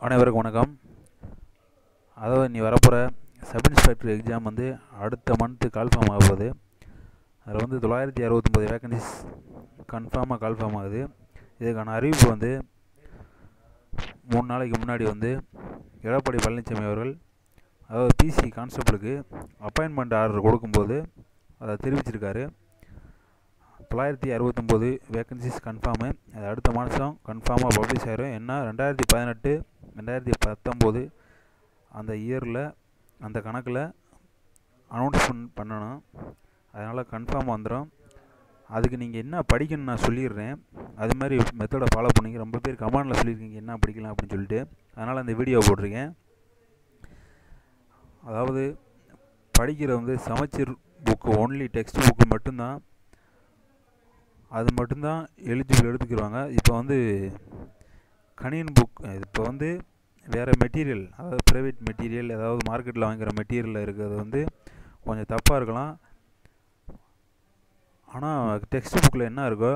அனைவருக்கும் வணக்கம். அதாவது நீ வரப்போகிற சப் இன்ஸ்பெக்டர் எக்ஸாம் வந்து அடுத்த மந்த்து கால்ஃபார்ம் ஆக போகுது. அதில் வந்து 969 வேக்கன்சிஸ் கன்ஃபார்மாக கால்ஃபார்ம் ஆகுது. இதுக்கான அறிவிப்பு வந்து 3 நாளைக்கு முன்னாடி வந்து எடப்பாடி பழனிசாமி அவர்கள், அதாவது பிசி கான்ஸ்டபிளுக்கு அப்பாயின்மெண்ட் ஆர்டர் கொடுக்கும்போது அதை தெரிவிச்சிருக்காரு. 969 வேக்கன்சிஸ் கன்ஃபார்மு. அது அடுத்த மாதம் கன்ஃபார்மாக பப்ளிஷ் ஆகிரும். ஏன்னா 2018 2019 அந்த இயரில் அந்த கணக்கில் அனௌன்ஸ்மெண்ட் பண்ணணும். அதனால் கன்ஃபார்ம் வந்துடும். அதுக்கு நீங்கள் என்ன படிக்கணும்னு நான் சொல்லிடுறேன். அது மாதிரி மெத்தடை ஃபாலோ பண்ணிங்க. ரொம்ப பேர் கமெண்டில் சொல்லியிருக்கீங்க என்ன படிக்கலாம் அப்படின்னு சொல்லிட்டு. அதனால் அந்த வீடியோ போட்டிருக்கேன். அதாவது படிக்கிற வந்து சமச்சீர் புக்கு, ஒன்லி டெக்ஸ்ட் புக்கு மட்டும்தான், அது மட்டும்தான் எலிஜிபிள் எடுத்துக்கிடுவாங்க. இப்போ வந்து கணியன் புக், இப்போ வந்து வேறு மெட்டீரியல், அதாவது ப்ரைவேட் மெட்டீரியல், ஏதாவது மார்க்கெட்டில் வாங்குகிற மெட்டீரியலில் இருக்கிறது வந்து கொஞ்சம் தப்பாக இருக்கலாம். ஆனால் டெக்ஸ்ட் புக்கில் என்ன இருக்கோ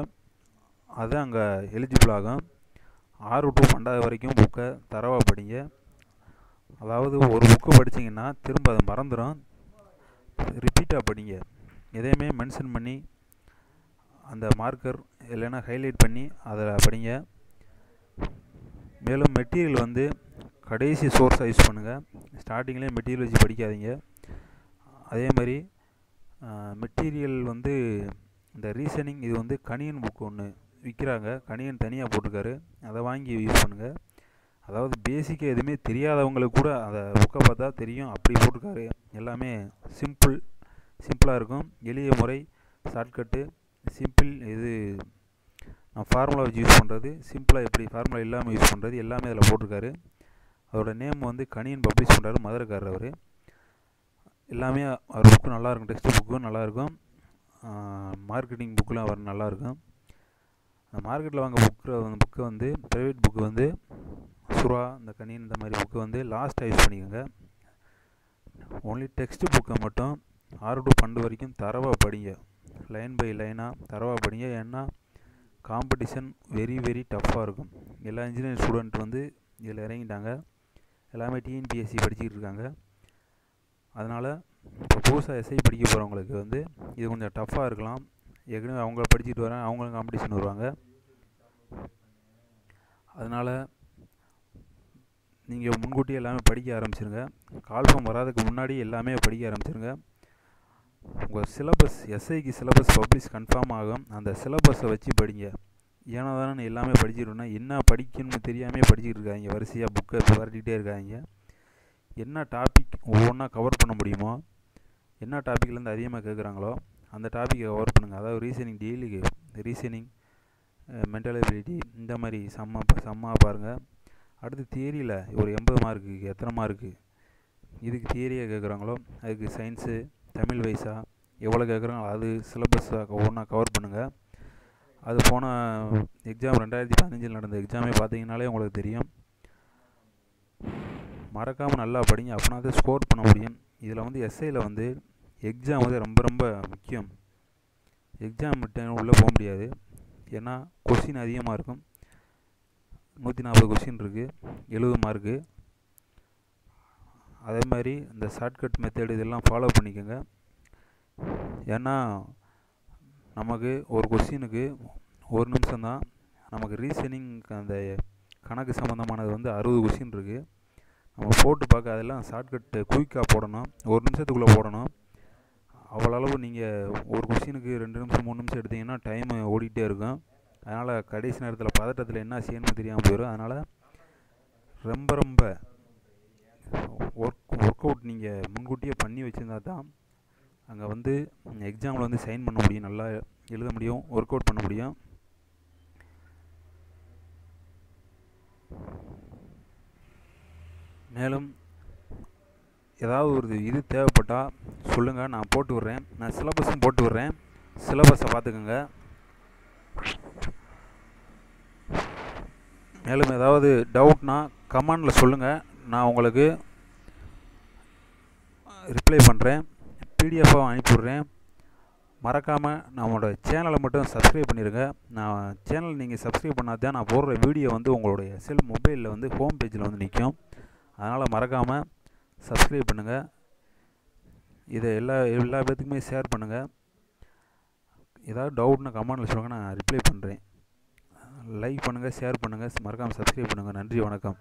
அது அங்கே எலிஜிபிள் ஆகும். 6 to 12 வரைக்கும் புக்கை தரவாக படிங்க. அதாவது ஒரு புக்கு படிச்சிங்கன்னா திரும்ப அதை மறந்துடும். ரிப்பீட்டாக படிங்க. எதையுமே மென்ஷன் பண்ணி அந்த மார்க்கர் இல்லைன்னா ஹைலைட் பண்ணி அதில் படிங்க. மேலும் மெட்டீரியல் வந்து கடைசி சோர்ஸாக யூஸ் பண்ணுங்கள். ஸ்டார்டிங்லேயே மெட்டீரியல் வச்சு படிக்காதீங்க. அதே மாதிரி மெட்டீரியல் வந்து இந்த ரீசனிங், இது வந்து கணியன் புக் ஒன்று விற்கிறாங்க, கணியன் தனியாக போட்டிருக்காரு, அதை வாங்கி யூஸ் பண்ணுங்கள். அதாவது பேசிக்காக எதுவுமே தெரியாதவங்களுக்கு கூட அந்த புக்கை பார்த்தா தெரியும், அப்படி போட்டிருக்காரு. எல்லாமே சிம்பிளாக இருக்கும். எளிய முறை, ஷார்ட்கட்டு, சிம்பிள். இது நான் ஃபார்முலா வச்சு யூஸ் பண்ணுறது, சிம்பிளாக எப்படி ஃபார்முலா இல்லாமல் யூஸ் பண்ணுறது, எல்லாமே அதில் போட்டிருக்காரு. அதோட நேம் வந்து கணியன் பப்ளிஷ் பண்ணுறாரு, மதுரைக்காரர் அவர். எல்லாமே அவர் புக்கு நல்லாயிருக்கும். டெக்ஸ்ட் புக்கும் நல்லாயிருக்கும். மார்க்கெட்டிங் புக்கெலாம் அவர் நல்லாயிருக்கும். மார்க்கெட்டில் வாங்க புக்கு வந்து ப்ரைவேட் புக்கு வந்து சுறா, இந்த கணியன், இந்த மாதிரி புக்கு வந்து லாஸ்ட்டாக யூஸ் பண்ணிக்கோங்க. ஒன்லி டெக்ஸ்ட் புக்கை மட்டும் 6 to 12 வரைக்கும் தரவாக படிங்க. லைன் பை லைனாக தரவாக படிங்க. ஏன்னா காம்படிஷன் வெரி டஃப்பாக இருக்கும். எல்லா இன்ஜினியரிங் ஸ்டூடெண்ட் வந்து இதில் இறங்கிட்டாங்க. எல்லாமே டிஎன்பிஎஸ்சி படிச்சுக்கிட்டு இருக்காங்க. அதனால் இப்போ புதுசாக எஸ்ஐ படிக்க போகிறவங்களுக்கு வந்து இது கொஞ்சம் டஃப்பாக இருக்கலாம். ஏற்கனவே அவங்க படிச்சுட்டு வராங்க, அவங்களும் காம்படிஷன் வருவாங்க. அதனால் நீங்கள் முன்கூட்டியே எல்லாமே படிக்க ஆரம்பிச்சிருங்க. கால்ஃபார்ம் வராதுக்கு முன்னாடி எல்லாமே படிக்க ஆரம்பிச்சிருங்க. உங்கள் சிலபஸ், எஸ்ஐக்கு சிலபஸ் பப்ளிஷ் கன்ஃபார்ம் ஆகும். அந்த சிலபஸை வச்சு படிங்க. ஏன்னா தானே எல்லாமே படிச்சுட்டோன்னா என்ன படிக்கணும்னு தெரியாமல் படிச்சுட்டு இருக்காங்க. வரிசையாக புக்கை விரட்டிகிட்டே இருக்காங்க. என்ன டாபிக் ஒவ்வொன்றா கவர் பண்ண முடியுமோ, என்ன டாப்பிக்லேருந்து அதிகமாக கேட்குறாங்களோ அந்த டாப்பிக்கை கவர் பண்ணுங்கள். அதாவது ரீசனிங், டெய்லிக்கு ரீசனிங், மென்டல் எபிலிட்டி, இந்த மாதிரி சம்மா பாருங்கள். அடுத்து தியரியில் ஒரு 80 மார்க்குக்கு எத்தனை மார்க்கு இதுக்கு தியரியாக கேட்குறாங்களோ அதுக்கு சயின்ஸு, தமிழ் வைஸா எவ்வளோ கேட்குறாங்களோ அது சிலபஸாக ஒவ்வொன்றா கவர் பண்ணுங்கள். அது போன எக்ஸாம் 2015 நடந்த எக்ஸாமே பார்த்தீங்கன்னாலே உங்களுக்கு தெரியும். மறக்காமல் நல்லா படிங்க, அப்படின்னா தான் ஸ்கோர் பண்ண முடியும். இதில் வந்து எஸ்ஐயில் வந்து எக்ஸாம் வந்து ரொம்ப முக்கியம். எக்ஸாம் விட்டு உள்ளே போக முடியாது. ஏன்னா கொஸ்டின் அதிகமாக இருக்கும். 140 கொஸ்டின் இருக்குது, 70 மார்க்கு. அதே மாதிரி இந்த ஷார்ட்கட் மெத்தட் இதெல்லாம் ஃபாலோ பண்ணிக்கோங்க. ஏன்னா நமக்கு ஒரு கொஸ்டினுக்கு 1 நிமிஷம் தான். நமக்கு ரீசனிங் அந்த கணக்கு சம்மந்தமானது வந்து 60 கொஸ்டின் இருக்குது. நம்ம போட்டு பார்க்க அதெல்லாம் ஷார்ட்கட்டு குயிக்காக போடணும், 1 நிமிஷத்துக்குள்ளே போடணும். அவ்வளோ அளவு நீங்கள் ஒரு கொஸ்டினுக்கு 2 நிமிஷம் 3 நிமிஷம் எடுத்திங்கன்னா டைம் ஓடிக்கிட்டே இருக்கும். அதனால் கடைசி நேரத்தில் பதட்டத்தில் என்ன செய்யணும்னு தெரியாமல் போயிடும். அதனால் ரொம்ப ஒர்க் அவுட் நீங்கள் முன்கூட்டியே பண்ணி வச்சுருந்தா தான் அங்கே வந்து எக்ஸாமில் வந்து சைன் பண்ண முடியும், நல்லா எழுத முடியும், ஒர்க் அவுட் பண்ண முடியும். மேலும் ஏதாவது ஒரு இது தேவைப்பட்டால் சொல்லுங்கள், நான் போட்டு விட்றேன். நான் சிலபஸும் போட்டு விட்றேன், சிலபஸை பார்த்துக்கோங்க. மேலும் ஏதாவது டவுட்னா கமெண்டில் சொல்லுங்கள், நான் உங்களுக்கு ரிப்ளை பண்ணுறேன். பிடிஎஃபாக அனுப்பிவிட்றேன். மறக்காமல் நம்மளோட சேனலை மட்டும் சப்ஸ்கிரைப் பண்ணிடுங்க. நான் சேனல் நீங்கள் சப்ஸ்கிரைப் பண்ணால் தான் நான் போடுற வீடியோ வந்து உங்களுடைய மொபைலில் வந்து ஹோம் பேஜில் வந்து நிற்கும். அதனால் மறக்காமல் சப்ஸ்கிரைப் பண்ணுங்கள். இதை எல்லா பேத்துக்குமே ஷேர் பண்ணுங்கள். ஏதாவது டவுட்னா கமெண்ட்டில் சொல்லுங்கள், நான் ரிப்ளை பண்ணுறேன். லைக் பண்ணுங்கள், ஷேர் பண்ணுங்கள், மறக்காமல் சப்ஸ்கிரைப் பண்ணுங்கள். நன்றி, வணக்கம்.